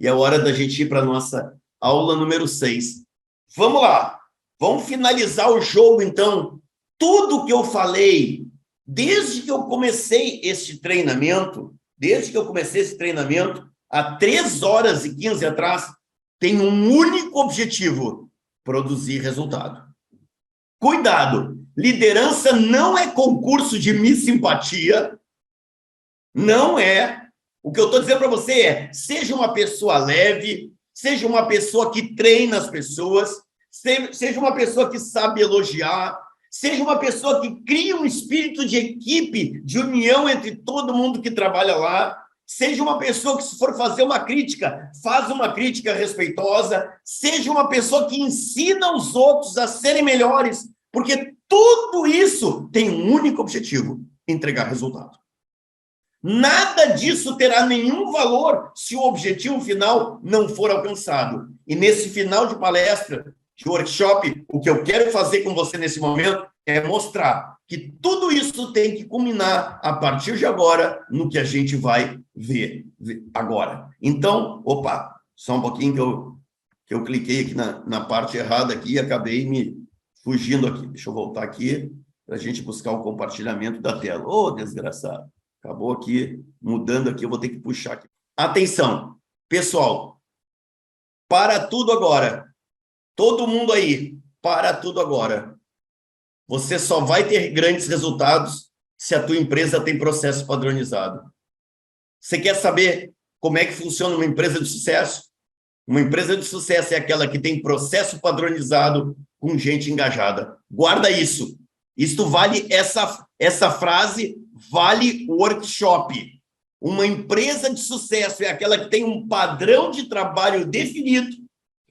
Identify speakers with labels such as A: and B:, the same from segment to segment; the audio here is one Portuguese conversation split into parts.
A: e é hora da gente ir para a nossa aula número 6. Vamos lá, vamos finalizar o jogo, então. Tudo que eu falei, desde que eu comecei esse treinamento, há 3 horas e 15 atrás, tem um único objetivo: produzir resultado. Cuidado, liderança não é concurso de Miss Simpatia, não é. O que eu estou dizendo para você é, seja uma pessoa leve, seja uma pessoa que treina as pessoas, seja uma pessoa que sabe elogiar, seja uma pessoa que cria um espírito de equipe, de união entre todo mundo que trabalha lá, seja uma pessoa que, se for fazer uma crítica, faz uma crítica respeitosa, seja uma pessoa que ensina os outros a serem melhores, porque tudo isso tem um único objetivo: entregar resultado. Nada disso terá nenhum valor se o objetivo final não for alcançado. E nesse final de palestra, de workshop, o que eu quero fazer com você nesse momento é mostrar que tudo isso tem que culminar a partir de agora no que a gente vai ver agora. Então, opa, só um pouquinho que eu cliquei aqui na parte errada aqui e acabei me fugindo aqui. Deixa eu voltar aqui para a gente buscar o compartilhamento da tela. Ô, desgraçado. Acabou aqui, mudando aqui, eu vou ter que puxar aqui. Atenção, pessoal, para tudo agora. Todo mundo aí, para tudo agora. Você só vai ter grandes resultados se a tua empresa tem processo padronizado. Você quer saber como é que funciona uma empresa de sucesso? Uma empresa de sucesso é aquela que tem processo padronizado com gente engajada. Guarda isso. Isto vale, essa frase vale workshop. Uma empresa de sucesso é aquela que tem um padrão de trabalho definido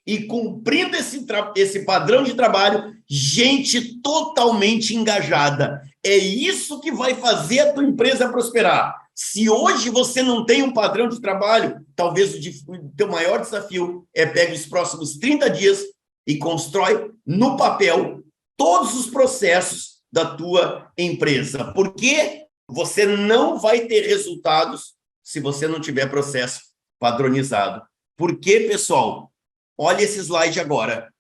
A: e, cumprindo esse padrão de trabalho, gente totalmente engajada. É isso que vai fazer a tua empresa prosperar. Se hoje você não tem um padrão de trabalho, talvez o teu maior desafio é pegar os próximos 30 dias e constrói no papel todos os processos da tua empresa. Porque você não vai ter resultados se você não tiver processo padronizado. Por quê, pessoal? Olha esse slide agora.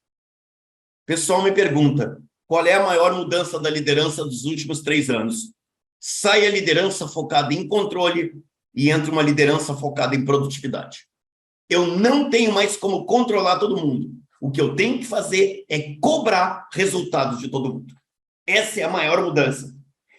A: O pessoal me pergunta, qual é a maior mudança da liderança dos últimos 3 anos? Sai a liderança focada em controle e entra uma liderança focada em produtividade. Eu não tenho mais como controlar todo mundo. O que eu tenho que fazer é cobrar resultados de todo mundo. Essa é a maior mudança.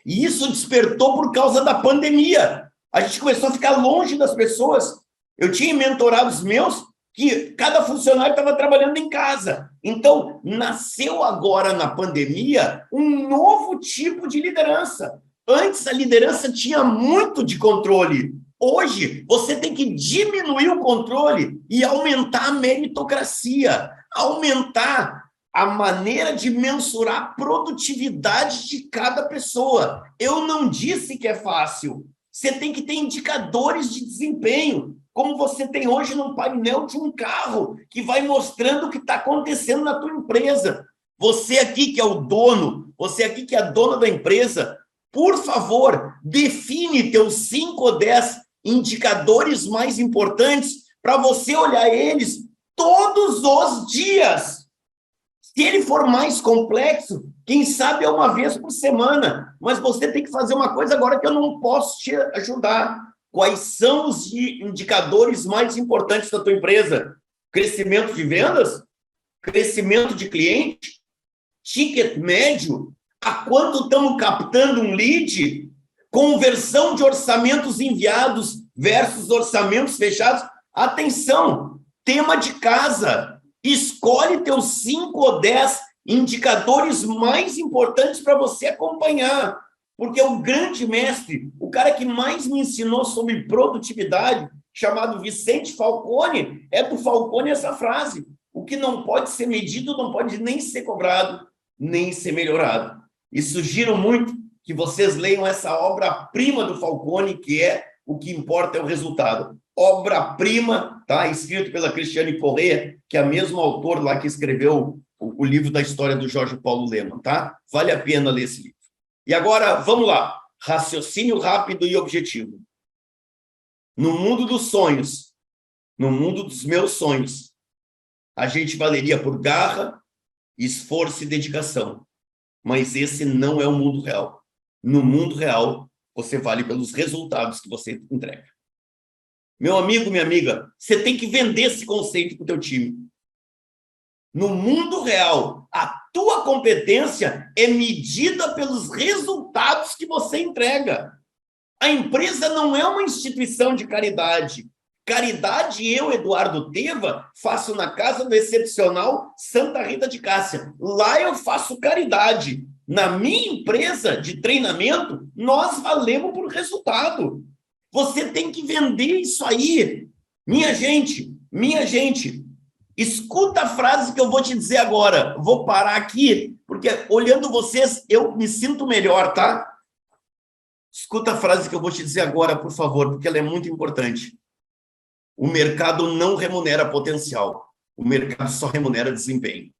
A: E isso despertou por causa da pandemia. A gente começou a ficar longe das pessoas. Eu tinha mentorados meus que cada funcionário estava trabalhando em casa. Então, nasceu agora na pandemia um novo tipo de liderança. Antes, a liderança tinha muito de controle. Hoje, você tem que diminuir o controle e aumentar a meritocracia, aumentar a maneira de mensurar a produtividade de cada pessoa. Eu não disse que é fácil. Você tem que ter indicadores de desempenho, como você tem hoje no painel de um carro, que vai mostrando o que está acontecendo na tua empresa. Você aqui que é o dono, você aqui que é a dona da empresa, por favor, define teus 5 ou 10 indicadores mais importantes para você olhar eles todos os dias. Se ele for mais complexo, quem sabe é uma vez por semana, mas você tem que fazer uma coisa agora que eu não posso te ajudar. Quais são os indicadores mais importantes da tua empresa? Crescimento de vendas? Crescimento de cliente? Ticket médio? A quanto estamos captando um lead? Conversão de orçamentos enviados versus orçamentos fechados? Atenção, tema de casa. Escolhe teus 5 ou 10 indicadores mais importantes para você acompanhar. Porque o grande mestre, o cara que mais me ensinou sobre produtividade, chamado Vicente Falcone, é do Falcone essa frase: o que não pode ser medido não pode nem ser cobrado, nem ser melhorado. E sugiro muito que vocês leiam essa obra-prima do Falcone, que é O que importa é o resultado. Obra-prima, tá? Escrito pela Cristiane Corrêa, que é a mesma autor lá que escreveu o livro da história do Jorge Paulo Lemann, tá? Vale a pena ler esse livro. E agora, vamos lá. Raciocínio rápido e objetivo. No mundo dos sonhos, no mundo dos meus sonhos, a gente valeria por garra, esforço e dedicação. Mas esse não é o mundo real. No mundo real, você vale pelos resultados que você entrega. Meu amigo, minha amiga, você tem que vender esse conceito para o teu time. No mundo real, a tua competência é medida pelos resultados que você entrega. A empresa não é uma instituição de caridade. Caridade, eu, Eduardo Teva, faço na casa do excepcional Santa Rita de Cássia. Lá eu faço caridade. Na minha empresa de treinamento, nós valemos por resultado. Você tem que vender isso aí. Minha gente, escuta a frase que eu vou te dizer agora. Vou parar aqui, porque olhando vocês, eu me sinto melhor, tá? Escuta a frase que eu vou te dizer agora, por favor, porque ela é muito importante. O mercado não remunera potencial. O mercado só remunera desempenho.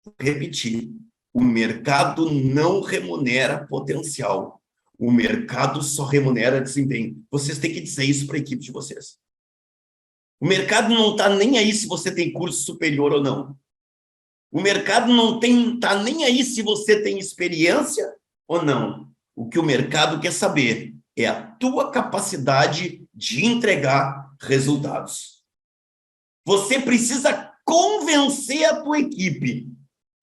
A: Vou repetir. O mercado não remunera potencial. O mercado só remunera desempenho. Vocês têm que dizer isso para a equipe de vocês. O mercado não está nem aí se você tem curso superior ou não. O mercado não está nem aí se você tem experiência ou não. O que o mercado quer saber é a tua capacidade de entregar resultados. Você precisa convencer a tua equipe.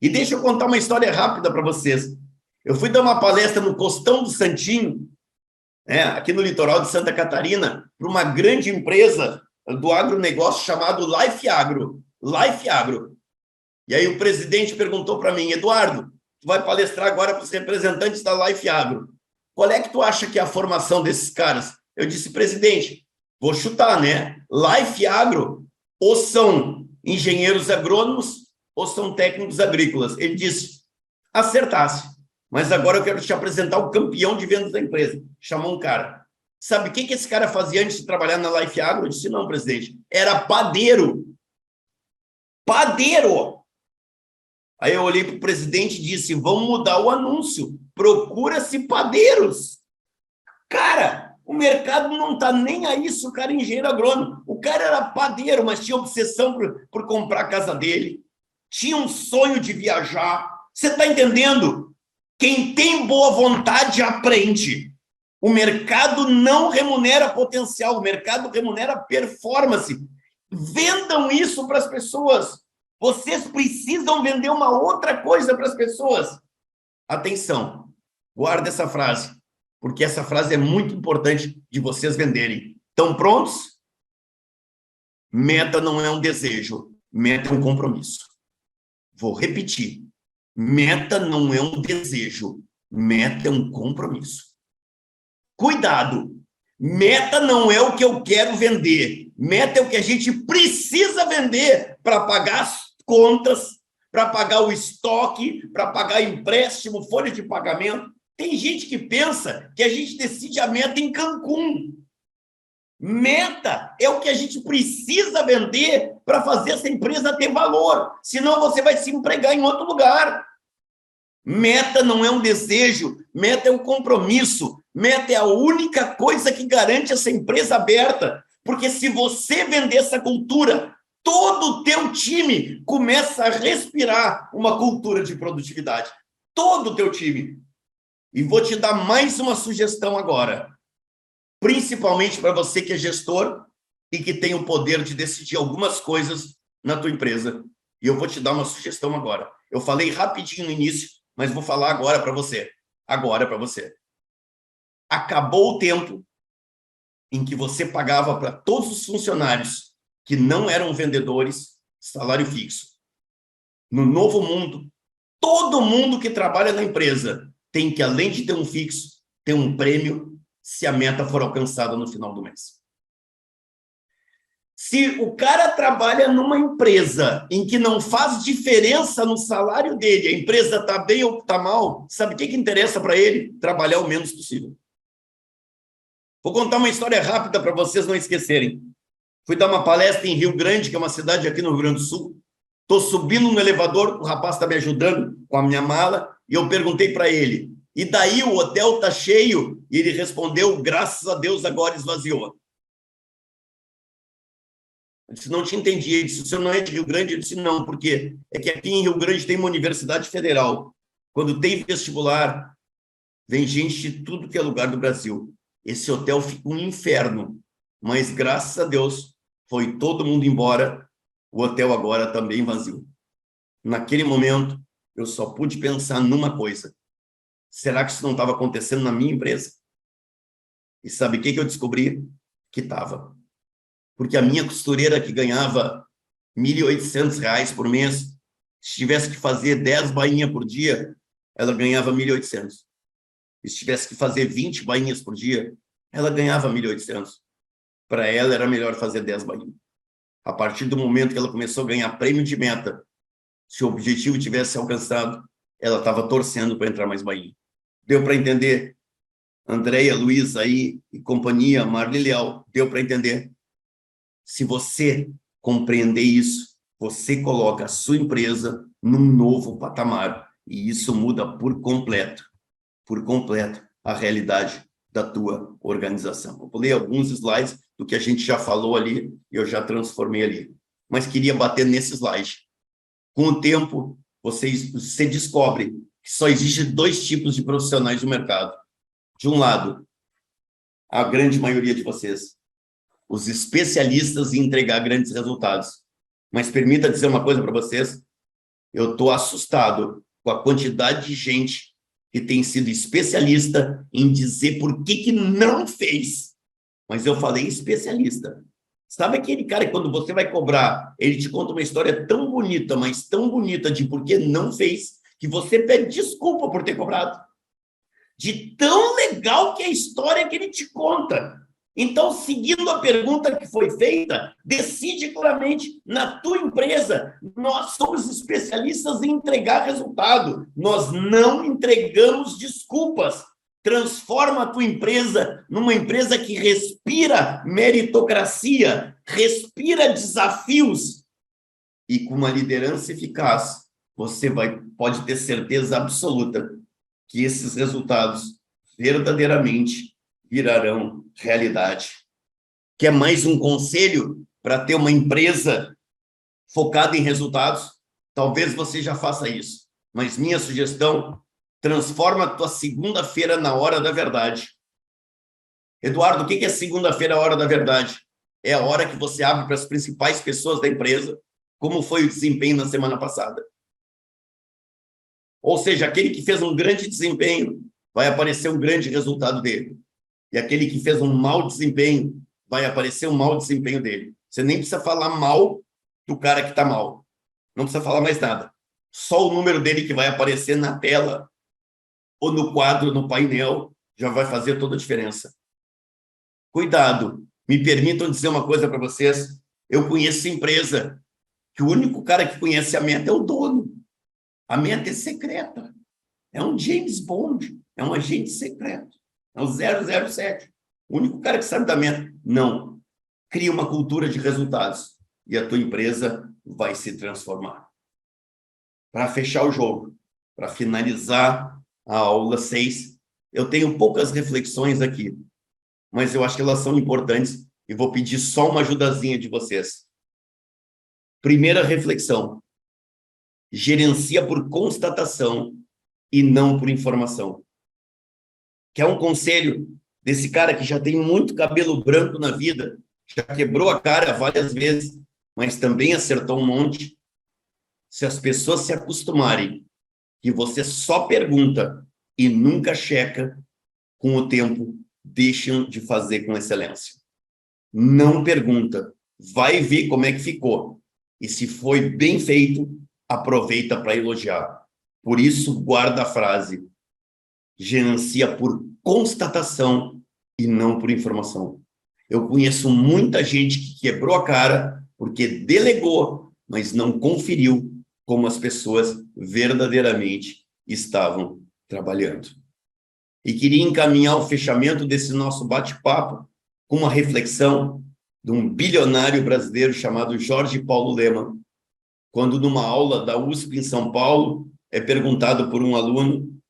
A: E deixa eu contar uma história rápida para vocês. Eu fui dar uma palestra no Costão do Santinho, aqui no litoral de Santa Catarina, para uma grande empresa do agronegócio chamado Life Agro. Life Agro. E aí o presidente perguntou para mim, Eduardo, tu vai palestrar agora para os representantes da Life Agro. Qual é que tu acha que é a formação desses caras? Eu disse, presidente, vou chutar, né? Life Agro, ou são engenheiros agrônomos, ou são técnicos agrícolas. Ele disse, acertasse. Mas agora eu quero te apresentar o campeão de vendas da empresa. Chamou um cara. Sabe o que esse cara fazia antes de trabalhar na Life Agro? Eu disse, não, presidente. Era padeiro. Padeiro! Aí eu olhei para o presidente e disse, vamos mudar o anúncio. Procura-se padeiros. Cara, o mercado não está nem aí se o cara é engenheiro agrônomo. O cara era padeiro, mas tinha obsessão por comprar a casa dele. Tinha um sonho de viajar. Você está entendendo? Quem tem boa vontade aprende. O mercado não remunera potencial, o mercado remunera performance. Vendam isso para as pessoas. Vocês precisam vender uma outra coisa para as pessoas. Atenção, guarda essa frase, porque essa frase é muito importante de vocês venderem. Estão prontos? Meta não é um desejo, meta é um compromisso. Vou repetir. Meta não é um desejo, meta é um compromisso. Cuidado! Meta não é o que eu quero vender, meta é o que a gente precisa vender para pagar as contas, para pagar o estoque, para pagar empréstimo, folha de pagamento. Tem gente que pensa que a gente decide a meta em Cancún. Meta é o que a gente precisa vender para fazer essa empresa ter valor, senão você vai se empregar em outro lugar. Meta não é um desejo, meta é um compromisso, meta é a única coisa que garante essa empresa aberta, porque se você vender essa cultura, todo o teu time começa a respirar uma cultura de produtividade, todo o teu time. E vou te dar mais uma sugestão agora, principalmente para você que é gestor e que tem o poder de decidir algumas coisas na tua empresa. E eu vou te dar uma sugestão agora. Eu falei rapidinho no início, mas vou falar agora para você. Agora para você. Acabou o tempo em que você pagava para todos os funcionários que não eram vendedores salário fixo. No novo mundo, todo mundo que trabalha na empresa tem que, além de ter um fixo, ter um prêmio se a meta for alcançada no final do mês. Se o cara trabalha numa empresa em que não faz diferença no salário dele, a empresa está bem ou está mal, sabe o que interessa para ele? Trabalhar o menos possível. Vou contar uma história rápida para vocês não esquecerem. Fui dar uma palestra em Rio Grande, que é uma cidade aqui no Rio Grande do Sul. Estou subindo no elevador, o rapaz está me ajudando com a minha mala, e eu perguntei para ele, e daí o hotel está cheio? E ele respondeu, graças a Deus agora esvaziou. Eu disse, não te entendi. Ele disse, o senhor não é de Rio Grande? Eu disse, não, porque é que aqui em Rio Grande tem uma universidade federal. Quando tem vestibular, vem gente de tudo que é lugar do Brasil. Esse hotel fica um inferno, mas graças a Deus foi todo mundo embora, o hotel agora também vazio. Naquele momento, eu só pude pensar numa coisa. Será que isso não estava acontecendo na minha empresa? E sabe o que eu descobri? Que estava. Porque a minha costureira, que ganhava R$ 1.800 por mês, se tivesse que fazer 10 bainhas por dia, ela ganhava 1.800. E se tivesse que fazer 20 bainhas por dia, ela ganhava 1.800. Para ela, era melhor fazer 10 bainhas. A partir do momento que ela começou a ganhar prêmio de meta, se o objetivo tivesse alcançado, ela estava torcendo para entrar mais bainha. Deu para entender? Andréia, Luiz aí e companhia, Marli Leal, deu para entender? Se você compreender isso, você coloca a sua empresa num novo patamar e isso muda por completo a realidade da tua organização. Eu pulei alguns slides do que a gente já falou ali e eu já transformei ali, mas queria bater nesse slide. Com o tempo, você descobre que só existem dois tipos de profissionais no mercado. De um lado, a grande maioria de vocês, os especialistas em entregar grandes resultados. Mas permita dizer uma coisa para vocês, eu estou assustado com a quantidade de gente que tem sido especialista em dizer por que não fez. Mas eu falei especialista. Sabe aquele cara que quando você vai cobrar, ele te conta uma história tão bonita, mas tão bonita de por que não fez, que você pede desculpa por ter cobrado. De tão legal que é a história que ele te conta. Então, seguindo a pergunta que foi feita, decide claramente na tua empresa. Nós somos especialistas em entregar resultado. Nós não entregamos desculpas. Transforma a tua empresa numa empresa que respira meritocracia, respira desafios. E com uma liderança eficaz, você pode ter certeza absoluta que esses resultados verdadeiramente virarão realidade. Quer mais um conselho para ter uma empresa focada em resultados? Talvez você já faça isso, mas minha sugestão, transforma a tua segunda-feira na hora da verdade. Eduardo, o que é segunda-feira, a hora da verdade? É a hora que você abre para as principais pessoas da empresa como foi o desempenho na semana passada. Ou seja, aquele que fez um grande desempenho, vai aparecer um grande resultado dele. E aquele que fez um mau desempenho, vai aparecer um mau desempenho dele. Você nem precisa falar mal do cara que está mal. Não precisa falar mais nada. Só o número dele que vai aparecer na tela ou no quadro, no painel, já vai fazer toda a diferença. Cuidado. Me permitam dizer uma coisa para vocês. Eu conheço empresa que o único cara que conhece a meta é o dono. A meta é secreta. É um James Bond. É um agente secreto. É o 007. O único cara que sabe da meta. Não. Cria uma cultura de resultados e a tua empresa vai se transformar. Para fechar o jogo, para finalizar a aula 6, eu tenho poucas reflexões aqui, mas eu acho que elas são importantes e vou pedir só uma ajudazinha de vocês. Primeira reflexão. Gerencia por constatação e não por informação. Que é um conselho desse cara que já tem muito cabelo branco na vida, já quebrou a cara várias vezes, mas também acertou um monte. Se as pessoas se acostumarem que você só pergunta e nunca checa, com o tempo, deixam de fazer com excelência. Não pergunta, vai ver como é que ficou. E se foi bem feito, aproveita para elogiar. Por isso, guarda a frase. Gerencia por constatação e não por informação. Eu conheço muita gente que quebrou a cara porque delegou, mas não conferiu como as pessoas verdadeiramente estavam trabalhando. E queria encaminhar o fechamento desse nosso bate-papo com uma reflexão de um bilionário brasileiro chamado Jorge Paulo Lemann, quando numa aula da USP em São Paulo é perguntado por um aluno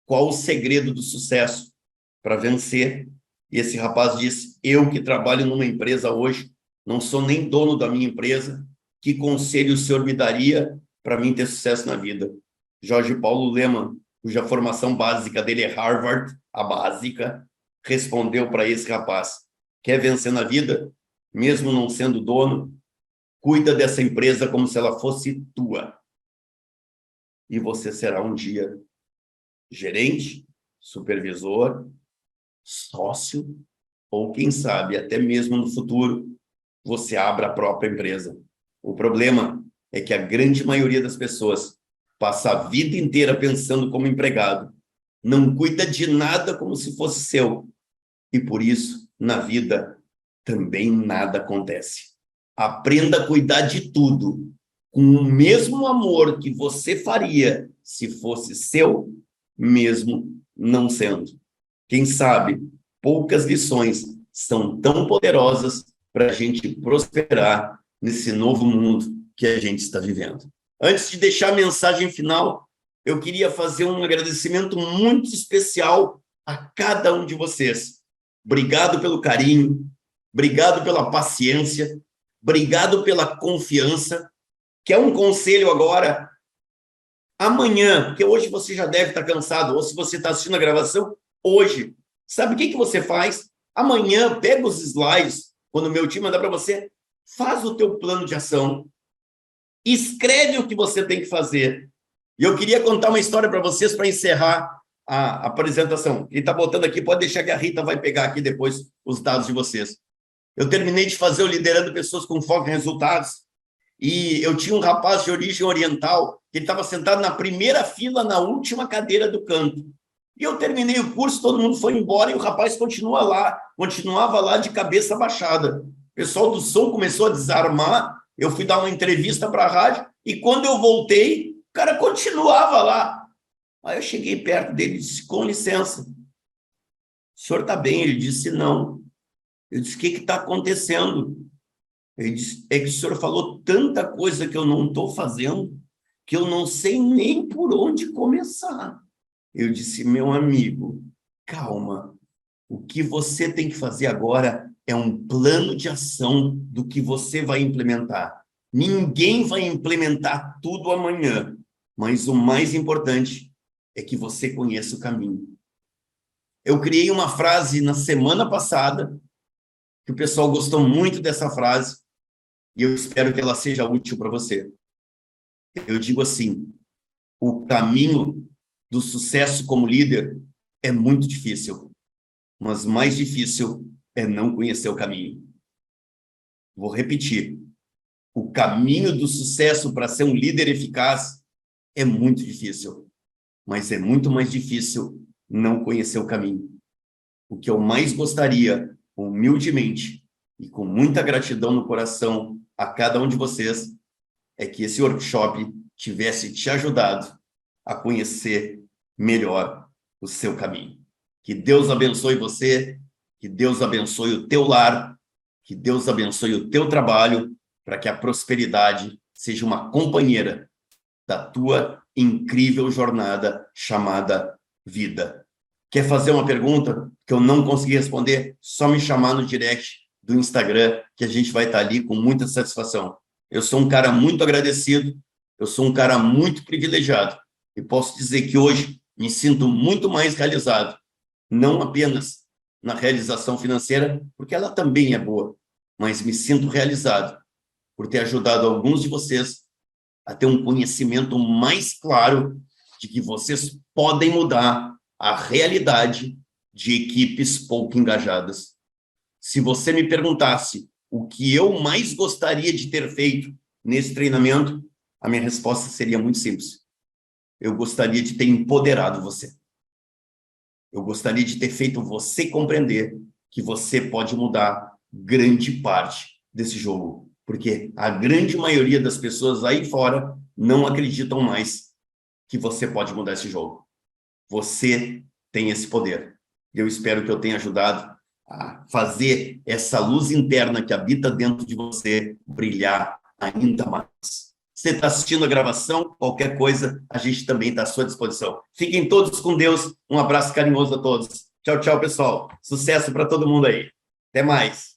A: qual o segredo do sucesso para vencer. E esse rapaz disse, eu que trabalho numa empresa hoje não sou nem dono da minha empresa. Que conselho o senhor me daria para mim ter sucesso na vida? Jorge Paulo Lemann, cuja formação básica dele é Harvard, a básica, respondeu para esse rapaz: quer vencer na vida, mesmo não sendo dono? Cuida dessa empresa como se ela fosse tua. E você será um dia gerente, supervisor, sócio, ou quem sabe, até mesmo no futuro, você abra a própria empresa. O problema é que a grande maioria das pessoas passa a vida inteira pensando como empregado, não cuida de nada como se fosse seu, e por isso, na vida, também nada acontece. Aprenda a cuidar de tudo, com o mesmo amor que você faria se fosse seu, mesmo não sendo. Quem sabe, poucas lições são tão poderosas para a gente prosperar nesse novo mundo que a gente está vivendo. Antes de deixar a mensagem final, eu queria fazer um agradecimento muito especial a cada um de vocês. Obrigado pelo carinho, obrigado pela paciência, obrigado pela confiança. Quer um conselho agora? Amanhã, porque hoje você já deve estar cansado, ou se você está assistindo a gravação, hoje. Sabe o que você faz? Amanhã, pega os slides, quando o meu time mandar para você, faz o teu plano de ação, escreve o que você tem que fazer. E eu queria contar uma história para vocês para encerrar a apresentação. Quem está botando aqui, pode deixar que a Rita vai pegar aqui depois os dados de vocês. Eu terminei de fazer o Liderando Pessoas com Foco em Resultados, e eu tinha um rapaz de origem oriental, que ele estava sentado na primeira fila, na última cadeira do canto. E eu terminei o curso, todo mundo foi embora, e o rapaz continuava lá de cabeça baixada. O pessoal do som começou a desarmar, eu fui dar uma entrevista para a rádio, e quando eu voltei, o cara continuava lá. Aí eu cheguei perto dele e disse: com licença, o senhor está bem? Ele disse: não. Eu disse: o que está acontecendo? Ele disse: é que o senhor falou tanta coisa que eu não estou fazendo, que eu não sei nem por onde começar. Eu disse: meu amigo, calma. O que você tem que fazer agora é um plano de ação do que você vai implementar. Ninguém vai implementar tudo amanhã, mas o mais importante é que você conheça o caminho. Eu criei uma frase na semana passada, que o pessoal gostou muito dessa frase, e eu espero que ela seja útil para você. Eu digo assim: o caminho do sucesso como líder é muito difícil, mas mais difícil é não conhecer o caminho. Vou repetir: o caminho do sucesso para ser um líder eficaz é muito difícil, mas é muito mais difícil não conhecer o caminho. O que eu mais gostaria, humildemente e com muita gratidão no coração a cada um de vocês, é que esse workshop tivesse te ajudado a conhecer melhor o seu caminho. Que Deus abençoe você, que Deus abençoe o teu lar, que Deus abençoe o teu trabalho, para que a prosperidade seja uma companheira da tua incrível jornada chamada vida. Quer fazer uma pergunta que eu não consegui responder? Só me chamar no direct do Instagram, que a gente vai estar ali com muita satisfação. Eu sou um cara muito agradecido, eu sou um cara muito privilegiado, e posso dizer que hoje me sinto muito mais realizado, não apenas na realização financeira, porque ela também é boa, mas me sinto realizado por ter ajudado alguns de vocês a ter um conhecimento mais claro de que vocês podem mudar a realidade de equipes pouco engajadas. Se você me perguntasse o que eu mais gostaria de ter feito nesse treinamento, a minha resposta seria muito simples. Eu gostaria de ter empoderado você. Eu gostaria de ter feito você compreender que você pode mudar grande parte desse jogo, porque a grande maioria das pessoas aí fora não acreditam mais que você pode mudar esse jogo. Você tem esse poder. Eu espero que eu tenha ajudado a fazer essa luz interna que habita dentro de você brilhar ainda mais. Você está assistindo a gravação, qualquer coisa, a gente também está à sua disposição. Fiquem todos com Deus. Um abraço carinhoso a todos. Tchau, tchau, pessoal. Sucesso para todo mundo aí. Até mais.